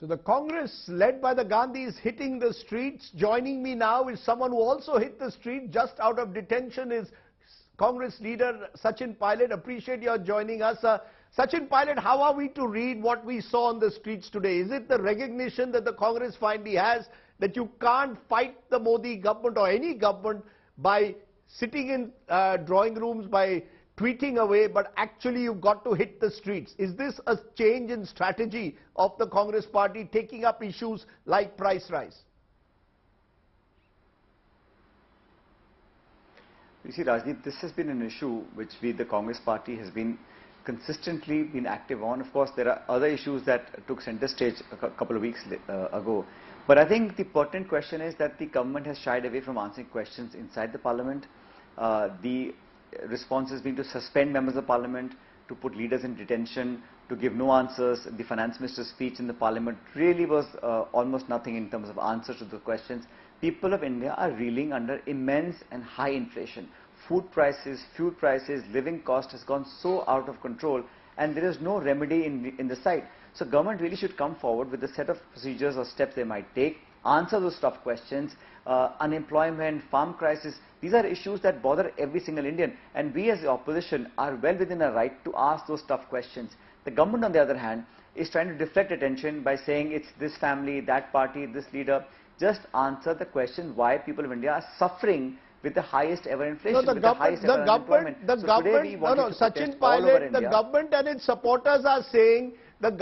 So the Congress led by the Gandhis hitting the streets. Joining me now is someone who also hit the street just out of detention is Congress leader Sachin Pilot. Appreciate your joining us. Sachin Pilot, how are we to read what we saw on the streets today? Is it the recognition that the Congress finally has that you can't fight the Modi government or any government by sitting in drawing rooms, by tweeting away, but actually you've got to hit the streets? Is this a change in strategy of the Congress party taking up issues like price rise? You see, Rajdeep, this has been an issue which the Congress party has been consistently been active on. Of course, there are other issues that took center stage a couple of weeks ago. But I think the pertinent question is that the government has shied away from answering questions inside the parliament. The response has been to suspend members of parliament, to put leaders in detention, to give no answers. The finance minister's speech in the parliament really was almost nothing in terms of answers to the questions. People of India are reeling under immense and high inflation. Food prices, fuel prices, living cost has gone so out of control, and there is no remedy in the sight. So government really should come forward with a set of procedures or steps they might take, answer those tough questions. Unemployment, farm crisis, these are issues that bother every single Indian, and we as the opposition are well within our right to ask those tough questions. The government, on the other hand, is trying to deflect attention by saying it's this family, that party, this leader. Just answer the question why people of India are suffering with the highest ever inflation, no, the government and its supporters are saying, that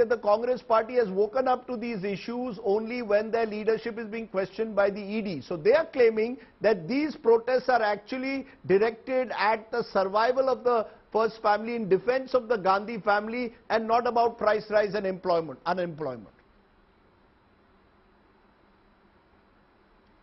the Congress party has woken up to these issues only when their leadership is being questioned by the ED. So they are claiming that these protests are actually directed at the survival of the first family, in defense of the Gandhi family, and not about price rise and unemployment.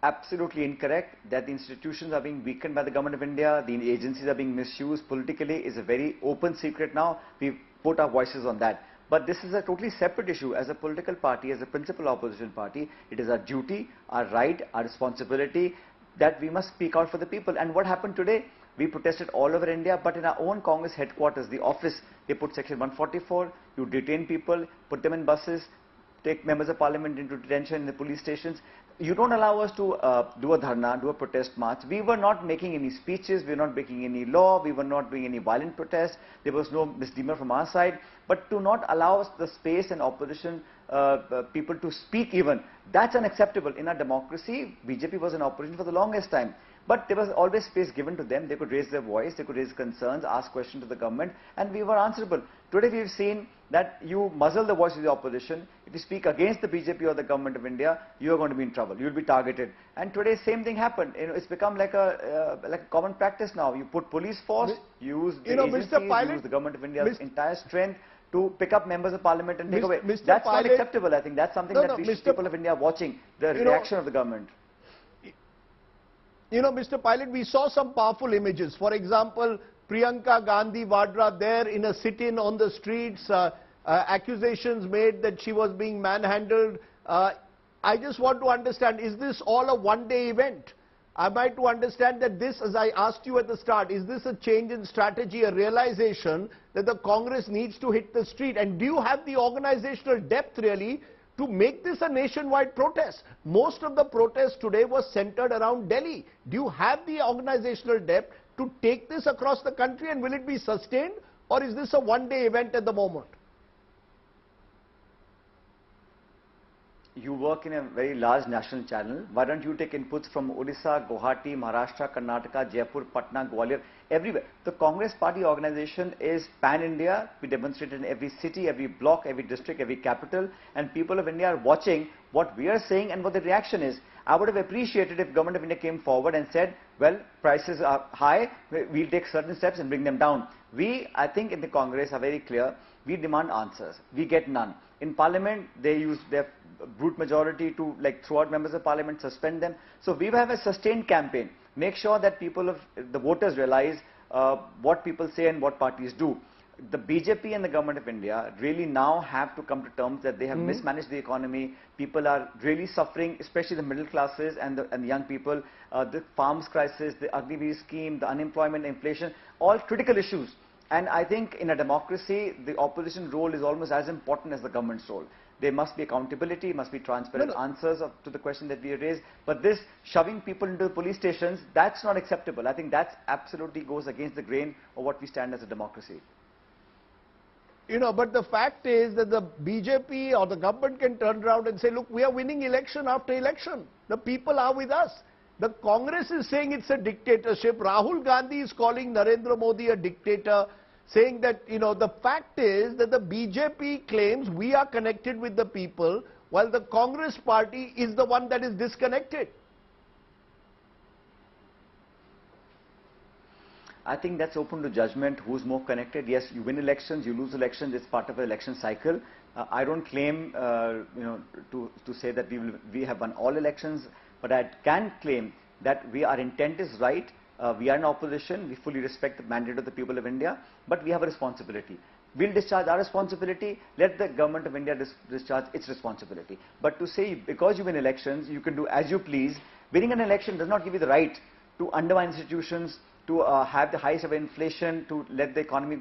Absolutely incorrect. That the institutions are being weakened by the government of India, the agencies are being misused politically is a very open secret now. We've put our voices on that. But this is a totally separate issue. As a political party, as a principal opposition party, it is our duty, our right, our responsibility that we must speak out for the people. And what happened today? We protested all over India, but in our own Congress headquarters, the office, they put section 144, you detain people, put them in buses, take members of parliament into detention in the police stations. You don't allow us to do a dharna, do a protest march. We were not making any speeches, we were not making any law, we were not doing any violent protest. There was no misdemeanor from our side. But to not allow us the space and opposition people to speak even, that's unacceptable. In our democracy, BJP was in opposition for the longest time. But there was always space given to them. They could raise their voice, they could raise concerns, ask questions to the government, and we were answerable. Today we have seen that you muzzle the voice of the opposition. If you speak against the BJP or the government of India, you are going to be in trouble. You will be targeted. And today same thing happened. It's become like a common practice now. You put police force, you use the agencies, you use the government of India's entire strength to pick up members of parliament and take away. That's not acceptable. I think that's something that people of India are watching, the reaction of the government. You know, Mr. Pilot, we saw some powerful images. For example, Priyanka Gandhi Vadra there in a sit-in on the streets, accusations made that she was being manhandled. I just want to understand, is this all a one-day event? Am I to understand that this, as I asked you at the start, is this a change in strategy, a realization that the Congress needs to hit the street? And do you have the organizational depth really to make this a nationwide protest? Most of the protests today was centered around Delhi. Do you have the organizational depth to take this across the country, and will it be sustained, or is this a one-day event at the moment? You work in a very large national channel. Why don't you take inputs from Odisha, Guwahati, Maharashtra, Karnataka, Jaipur, Patna, Gwalior, everywhere? The Congress party organization is pan-India. We demonstrate in every city, every block, every district, every capital, and people of India are watching what we are saying and what the reaction is. I would have appreciated if Government of India came forward and said, well, prices are high, we'll take certain steps and bring them down. We, I think in the Congress, are very clear. We demand answers. We get none. In Parliament, they use their brute majority to throw out members of Parliament, suspend them. So we will have a sustained campaign. Make sure that the voters realize what people say and what parties do. The BJP and the Government of India really now have to come to terms that they have mismanaged the economy. People are really suffering, especially the middle classes and the young people. The farms crisis, the Agniveer scheme, the unemployment, inflation, all critical issues. And I think in a democracy, the opposition role is almost as important as the government's role. There must be accountability, must be transparent answers to the question that we raised. But this shoving people into the police stations, that's not acceptable. I think that absolutely goes against the grain of what we stand as a democracy. You know, but the fact is that the BJP or the government can turn around and say, look, we are winning election after election. The people are with us. The Congress is saying it's a dictatorship. Rahul Gandhi is calling Narendra Modi a dictator, saying that, you know, the fact is that the BJP claims we are connected with the people, while the Congress party is the one that is disconnected. I think that's open to judgment, who's more connected. Yes, you win elections, you lose elections, it's part of an election cycle. I don't claim, to say that we have won all elections, but I can claim that our intent is right. We are in opposition, we fully respect the mandate of the people of India, but we have a responsibility. We'll discharge our responsibility, let the government of India discharge its responsibility. But to say because you win elections, you can do as you please, winning an election does not give you the right to undermine institutions, to have the highest ever inflation, to let the economy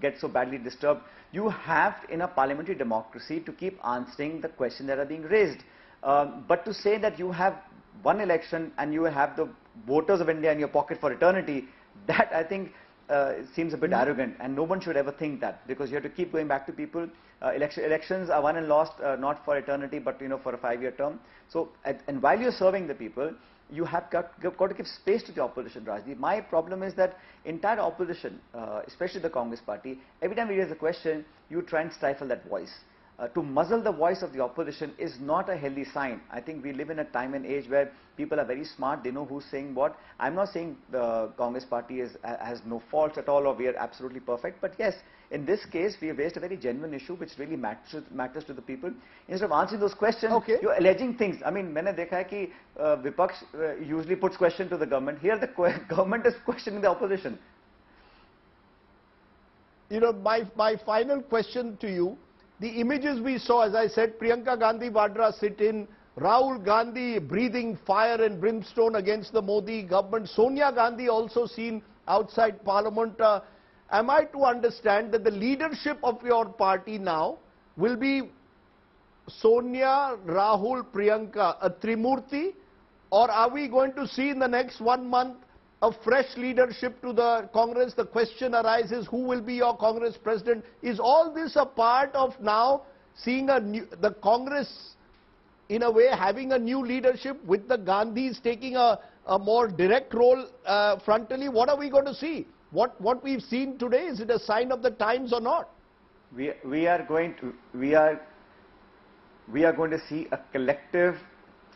get so badly disturbed. You have in a parliamentary democracy to keep answering the questions that are being raised. But to say that you have one election and you have the voters of India in your pocket for eternity, that I think seems a bit arrogant, and no one should ever think that, because you have to keep going back to people. Elections are won and lost not for eternity, but for a 5-year term. So, and while you're serving the people, you have got to give space to the opposition, Rajdeep. My problem is that entire opposition, especially the Congress party, every time we raise a question, you try and stifle that voice. To muzzle the voice of the opposition is not a healthy sign. I think we live in a time and age where people are very smart, they know who's saying what. I'm not saying the Congress party has no faults at all or we are absolutely perfect, but yes, in this case, we have raised a very genuine issue which really matters to the people. Instead of answering those questions, you're alleging things. I mean, मैंने देखा है कि विपक्ष usually puts question to the government. Here the government is questioning the opposition. You know, my final question to you, the images we saw, as I said, Priyanka Gandhi Vadra sit-in, Rahul Gandhi breathing fire and brimstone against the Modi government, Sonia Gandhi also seen outside Parliament. Am I to understand that the leadership of your party now will be Sonia, Rahul, Priyanka, a Trimurti, or are we going to see in the next 1 month a fresh leadership to the Congress? The question arises, who will be your Congress president? Is all this a part of now seeing the Congress in a way having a new leadership with the Gandhis taking a more direct role frontally? What are we going to see? What we've seen today, is it a sign of the times or not? We are going to see a collective,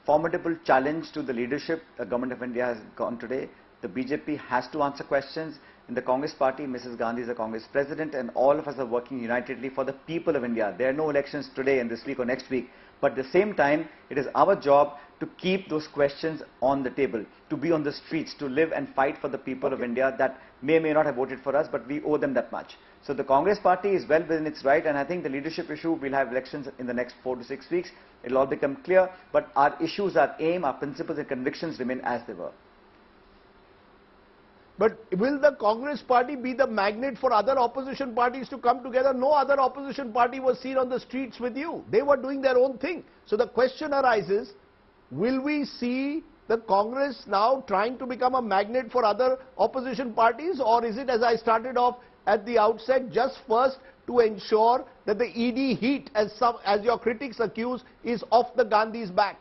formidable challenge to the leadership the government of India has gone today. The BJP has to answer questions. In the Congress party, Mrs. Gandhi is the Congress president, and all of us are working unitedly for the people of India. There are no elections today and this week or next week. But at the same time, it is our job to keep those questions on the table, to be on the streets, to live and fight for the people of India that may not have voted for us, but we owe them that much. So the Congress party is well within its right, and I think the leadership issue, we'll have elections in the next 4 to 6 weeks. It'll all become clear, but our issues, our aim, our principles and convictions remain as they were. But will the Congress party be the magnet for other opposition parties to come together? No other opposition party was seen on the streets with you. They were doing their own thing. So the question arises, will we see the Congress now trying to become a magnet for other opposition parties, or is it, as I started off at the outset, just first to ensure that the ED heat, as your critics accuse, is off the Gandhis' back?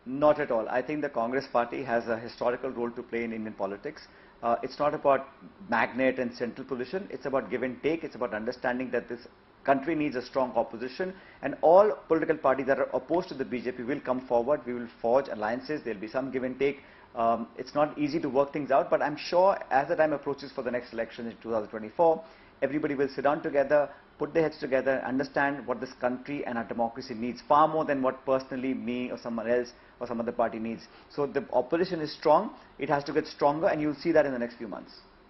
Not at all. I think the Congress party has a historical role to play in Indian politics. It's not about magnet and central position. It's about give and take. It's about understanding that this country needs a strong opposition, and all political parties that are opposed to the BJP will come forward. We will forge alliances. There will be some give and take. It's not easy to work things out, but I'm sure as the time approaches for the next election in 2024, everybody will sit down together, put their heads together, understand what this country and our democracy needs, far more than what personally me or someone else or some other party needs. So the opposition is strong, it has to get stronger, and you'll see that in the next few months.